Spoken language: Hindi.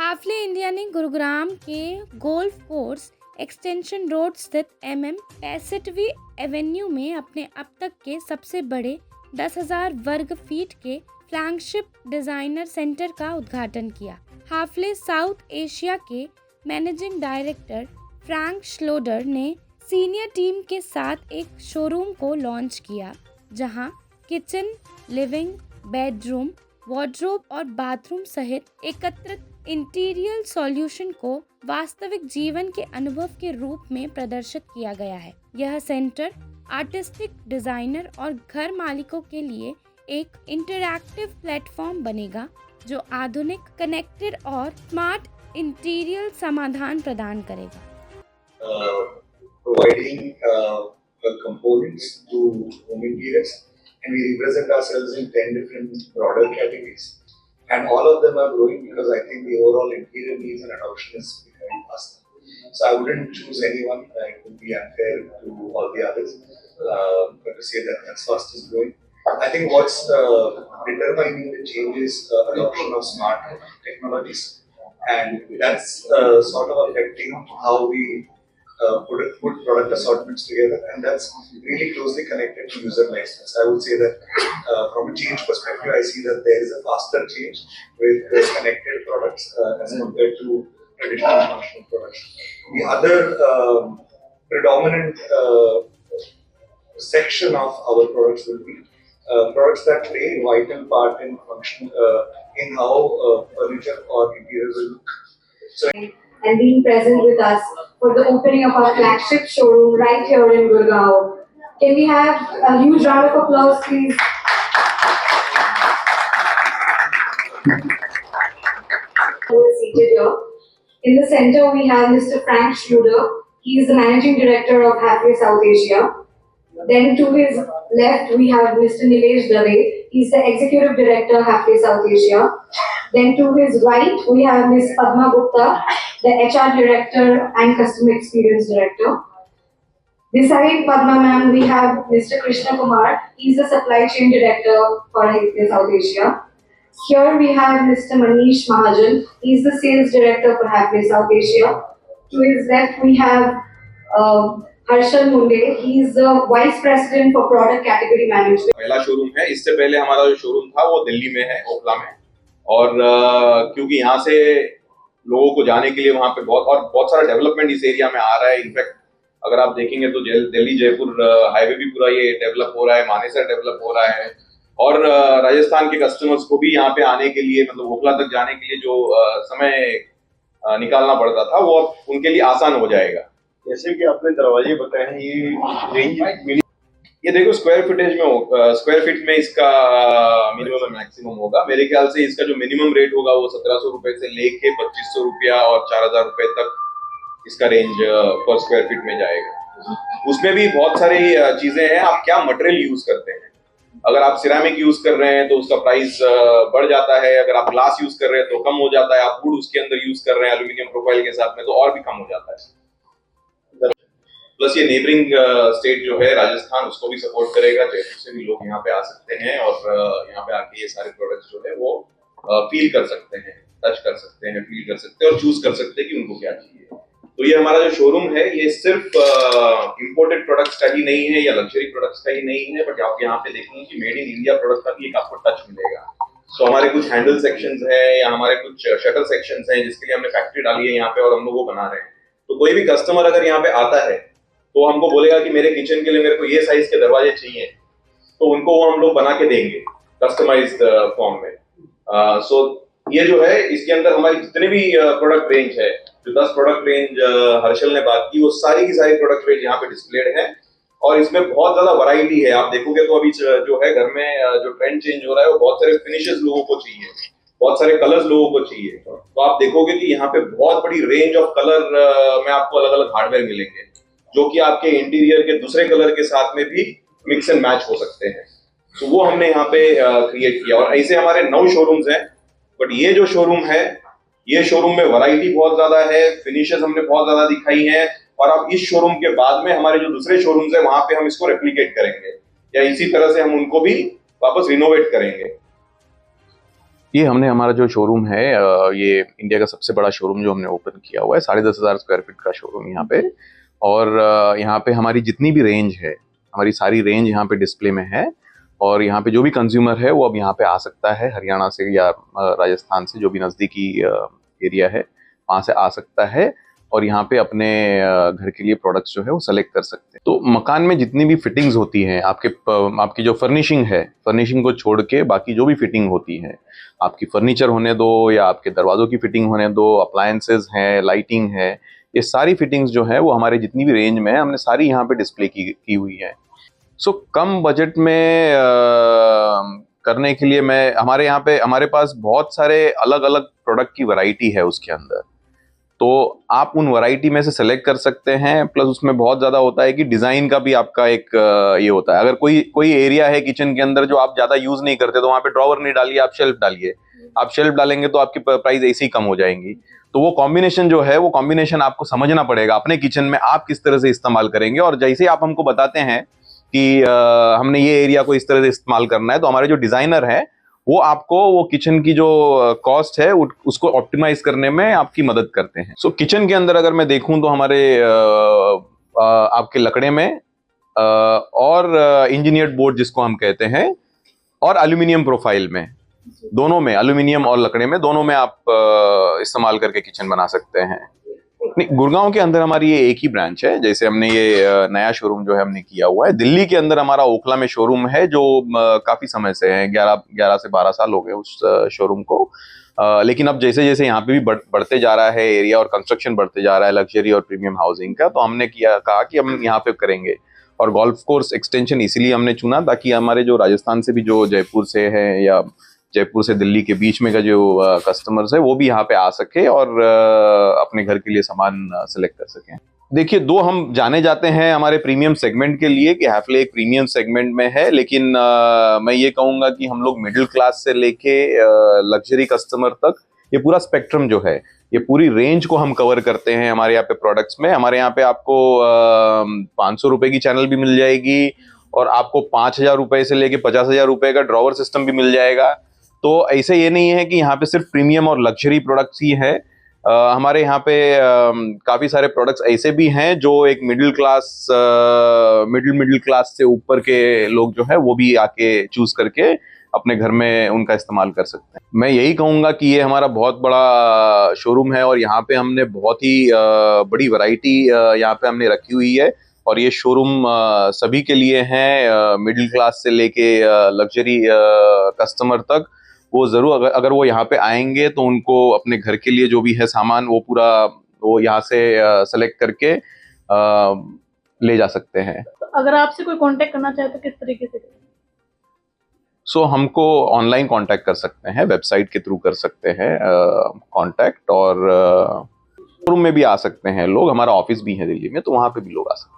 हाफले इंडिया ने गुरुग्राम के गोल्फ कोर्स एक्सटेंशन रोड स्थित MM65वीं एवेन्यू में अपने अब तक के सबसे बड़े 10,000 वर्ग फीट के फ्लैगशिप डिजाइनर सेंटर का उद्घाटन किया। हाफले साउथ एशिया के मैनेजिंग डायरेक्टर फ्रैंक श्लोडर ने सीनियर टीम के साथ एक शोरूम को लॉन्च किया, जहां किचन, लिविंग, बेडरूम, वार्डरोब और बाथरूम सहित एकत्रित इंटीरियर सॉल्यूशन को वास्तविक जीवन के अनुभव के रूप में प्रदर्शित किया गया है। यह सेंटर आर्टिस्टिक डिजाइनर और घर मालिकों के लिए एक इंटरैक्टिव प्लेटफॉर्म बनेगा, जो आधुनिक, कनेक्टेड और स्मार्ट इंटीरियर समाधान प्रदान करेगा। Providing components to home interiors, and we represent ourselves in 10 different product categories, and all of them are growing because I think the overall interior needs and adoption is becoming faster. So I wouldn't choose anyone. It would be unfair to all the others, but to say that that's fastest growing. I think what's determining the change is adoption of smart technologies, and that's sort of affecting how we put product assortments together, and that's really closely connected to user license. I would say that from a change perspective, I see that there is a faster change with connected products as compared to traditional functional products. The other predominant section of our products will be products that play a vital part in function in how furniture or interiors will look. So, and being present with us for the opening of our flagship showroom right here in Gurgaon. Can we have a huge round of applause, please? Who is seated here. In the center, we have Mr. Frank Schluder. He is the Managing Director of Hathway South Asia. Then to his left, we have Mr. Nilesh Dave. He is the Executive Director, Hathway South Asia. Then to his right, we have Ms. Padma Gupta, the HR Director and Customer Experience Director. Beside Padma ma'am, we have Mr. Krishna Kumar. He is the Supply Chain Director for Hathway South Asia. Here we have Mr. Manish Mahajan. He is the Sales Director for Hathway South Asia. To his left, we have Harshal Munde, he is the Vice President for Product Category Management. पहला शोरूम है। इससे पहले हमारा जो शोरूम था वो दिल्ली में है, ओखला में, और क्योंकि यहाँ से लोगों को जाने के लिए वहाँ पे बहुत सारा डेवलपमेंट इस एरिया में आ रहा है। इनफैक्ट अगर आप देखेंगे तो दिल्ली जयपुर हाईवे भी पूरा ये डेवलप हो रहा है, मानेसर डेवलप हो रहा है, और राजस्थान के कस्टमर्स को भी यहाँ पे आने के लिए, मतलब ओखला तक जाने के लिए जो समय निकालना पड़ता था वो अब उनके लिए आसान हो जाएगा। जैसे कि आपने दरवाजे बताए हैं, ये रेंज ये देखो स्क्वायर फीट में इसका मिनिमम और मैक्सिमम होगा। मेरे ख्याल से इसका जो मिनिमम रेट होगा वो 1700 रुपए से लेके 2500 रुपया और 4000 रुपए तक इसका रेंज पर स्क्वायर फीट में जाएगा। उसमें भी बहुत सारी चीजें हैं, आप क्या मटेरियल यूज करते हैं। अगर आप सिरामिक यूज कर रहे हैं तो उसका प्राइस बढ़ जाता है, अगर आप ग्लास यूज कर रहे हैं तो कम हो जाता है, आप वुड उसके अंदर यूज कर रहे हैं एल्यूमिनियम प्रोफाइल के साथ में तो और भी कम हो जाता है। प्लस ये नेबरिंग स्टेट जो है राजस्थान, उसको भी सपोर्ट करेगा, जयपुर से भी लोग यहाँ पे आ सकते हैं और यहाँ पे आके ये सारे प्रोडक्ट्स जो है वो फील कर सकते हैं, टच कर सकते हैं, फील कर सकते हैं और चूज कर सकते हैं कि उनको क्या चाहिए। तो ये हमारा जो शोरूम है ये सिर्फ इंपोर्टेड प्रोडक्ट्स का ही नहीं है या लग्जरी प्रोडक्ट्स का ही नहीं है, बट आप यहाँ पे देखेंगे कि मेड इन इंडिया प्रोडक्ट का भी एक आपको टच मिलेगा। तो हमारे कुछ हैंडल सेक्शंस है या हमारे कुछ शटर सेक्शंस हैं जिसके लिए हमने फैक्ट्री डाली है यहाँ पे और हम लोग वो बना रहे हैं। तो कोई भी कस्टमर अगर यहाँ पे आता है तो हमको बोलेगा कि मेरे किचन के लिए मेरे को ये साइज के दरवाजे चाहिए, तो उनको वो हम लोग बना के देंगे कस्टमाइज्ड फॉर्म में। सो ये जो है इसके अंदर हमारी जितने भी प्रोडक्ट रेंज है, जो 10 प्रोडक्ट रेंज हर्षल ने बात की, वो सारी की सारी प्रोडक्ट रेंज यहाँ पे डिस्प्लेड है और इसमें बहुत ज्यादा वैरायटी है। आप देखोगे तो अभी जो है घर में जो ट्रेंड चेंज हो रहा है वो बहुत सारे फिनिशेस लोगों को चाहिए, बहुत सारे कलर्स लोगों को चाहिए। तो आप देखोगे कि यहाँ पे बहुत बड़ी रेंज ऑफ कलर में आपको अलग अलग हार्डवेयर मिलेंगे जो कि आपके इंटीरियर के दूसरे कलर के साथ में भी मिक्स एंड मैच हो सकते हैं। तो वो हमने यहाँ पे क्रिएट किया और ऐसे हमारे 9 शोरूम्स हैं, बट ये जो शोरूम है ये शोरूम में वैरायटी बहुत ज्यादा है, फिनिशेस हमने बहुत ज्यादा दिखाई हैं और अब इस शोरूम के बाद में हमारे जो दूसरे शोरूम्स हैं वहां पे हम इसको रेप्लिकेट करेंगे या इसी तरह से हम उनको भी वापस रिनोवेट करेंगे। ये हमने हमारा जो शोरूम है ये इंडिया का सबसे बड़ा शोरूम जो हमने ओपन किया हुआ है, 10,500 स्क्वायर फीट का शोरूम यहाँ पे। और यहाँ पे हमारी जितनी भी रेंज है, हमारी सारी रेंज यहाँ पे डिस्प्ले में है। और यहाँ पे जो भी कंज्यूमर है वो अब यहाँ पे आ सकता है, हरियाणा से या राजस्थान से, जो भी नज़दीकी एरिया है वहाँ से आ सकता है और यहाँ पे अपने घर के लिए प्रोडक्ट्स जो है वो सेलेक्ट कर सकते हैं। तो मकान में जितनी भी फिटिंग्स होती हैं, आपकी जो फर्निशिंग है, फर्निशिंग को छोड़ के बाकी जो भी फिटिंग होती है, आपकी फर्नीचर होने दो या आपके दरवाज़ों की फिटिंग होने दो, अप्लायंसेज हैं, लाइटिंग है, ये सारी फिटिंग्स जो है वो हमारे जितनी भी रेंज में है हमने सारी यहाँ पे डिस्प्ले की हुई है। सो कम बजट में करने के लिए हमारे पास बहुत सारे अलग अलग प्रोडक्ट की वैरायटी है उसके अंदर, तो आप उन वैरायटी में से सेलेक्ट कर सकते हैं। प्लस उसमें बहुत ज़्यादा होता है कि डिज़ाइन का भी आपका एक ये होता है। अगर कोई एरिया है किचन के अंदर जो आप ज़्यादा यूज़ नहीं करते, तो वहाँ पे ड्रॉवर नहीं डालिए, आप शेल्फ डालिए। आप शेल्फ डालेंगे तो आपकी प्राइस ऐसे ही कम हो जाएंगी। तो वो कॉम्बिनेशन जो है, वो कॉम्बिनेशन आपको समझना पड़ेगा अपने किचन में आप किस तरह से इस्तेमाल करेंगे। और जैसे आप हमको बताते हैं कि हमने ये एरिया को इस तरह से इस्तेमाल करना है, तो हमारे जो डिज़ाइनर हैं वो आपको वो किचन की जो कॉस्ट है उसको ऑप्टिमाइज करने में आपकी मदद करते हैं। सो किचन के अंदर अगर मैं देखूं तो हमारे आपके लकड़े में और इंजीनियर्ड बोर्ड जिसको हम कहते हैं, और एल्यूमिनियम प्रोफाइल में, दोनों में, एल्यूमिनियम और लकड़े में, दोनों में आप इस्तेमाल करके किचन बना सकते हैं। नहीं, गुड़गांव के अंदर हमारी ये एक ही ब्रांच है। जैसे हमने ये नया शोरूम जो है हमने किया हुआ है। दिल्ली के अंदर हमारा ओखला में शोरूम है जो काफी समय से है, 11 से 12 साल हो गए उस शोरूम को। लेकिन अब जैसे जैसे यहाँ पे भी बढ़ते जा रहा है एरिया और कंस्ट्रक्शन बढ़ते जा रहा है लग्जरी और प्रीमियम हाउसिंग का, तो हमने कहा कि हम यहाँ पे करेंगे। और गोल्फ कोर्स एक्सटेंशन इसीलिए हमने चुना ताकि हमारे जो राजस्थान से भी जो जयपुर से है या जयपुर से दिल्ली के बीच में का जो कस्टमर्स है वो भी यहाँ पे आ सके और अपने घर के लिए सामान सेलेक्ट कर सकें। देखिए, दो हम जाने जाते हैं हमारे प्रीमियम सेगमेंट के लिए कि हैफले एक प्रीमियम सेगमेंट में है, लेकिन मैं ये कहूँगा कि हम लोग मिडिल क्लास से लेके लग्जरी कस्टमर तक ये पूरा स्पेक्ट्रम जो है, ये पूरी रेंज को हम कवर करते हैं हमारे यहाँ पे प्रोडक्ट्स में। हमारे यहाँ पे आपको 500 रुपए की चैनल भी मिल जाएगी और आपको 5,000 रुपए से लेके 50,000 रुपए का ड्रॉवर सिस्टम भी मिल जाएगा। तो ऐसे ये नहीं है कि यहाँ पे सिर्फ प्रीमियम और लग्जरी प्रोडक्ट्स ही है। हमारे यहाँ पे काफ़ी सारे प्रोडक्ट्स ऐसे भी हैं जो एक मिडिल क्लास से ऊपर के लोग जो है वो भी आके चूज करके अपने घर में उनका इस्तेमाल कर सकते हैं। मैं यही कहूँगा कि ये हमारा बहुत बड़ा शोरूम है और यहाँ पे हमने बहुत ही बड़ी वैरायटी यहाँ पे हमने रखी हुई है। और ये शोरूम सभी के लिए है, मिडिल क्लास से लेके लग्जरी कस्टमर तक। वो जरूर अगर वो यहाँ पे आएंगे तो उनको अपने घर के लिए जो भी है सामान वो यहाँ से सेलेक्ट करके ले जा सकते हैं। तो अगर आपसे कोई कांटेक्ट करना चाहे तो किस तरीके से करें? सो हमको ऑनलाइन कांटेक्ट कर सकते हैं, वेबसाइट के थ्रू कर सकते हैं कांटेक्ट, और शोरूम में भी आ सकते हैं लोग। हमारा ऑफिस भी है दिल्ली में, तो वहाँ पे भी लोग आ सकते हैं।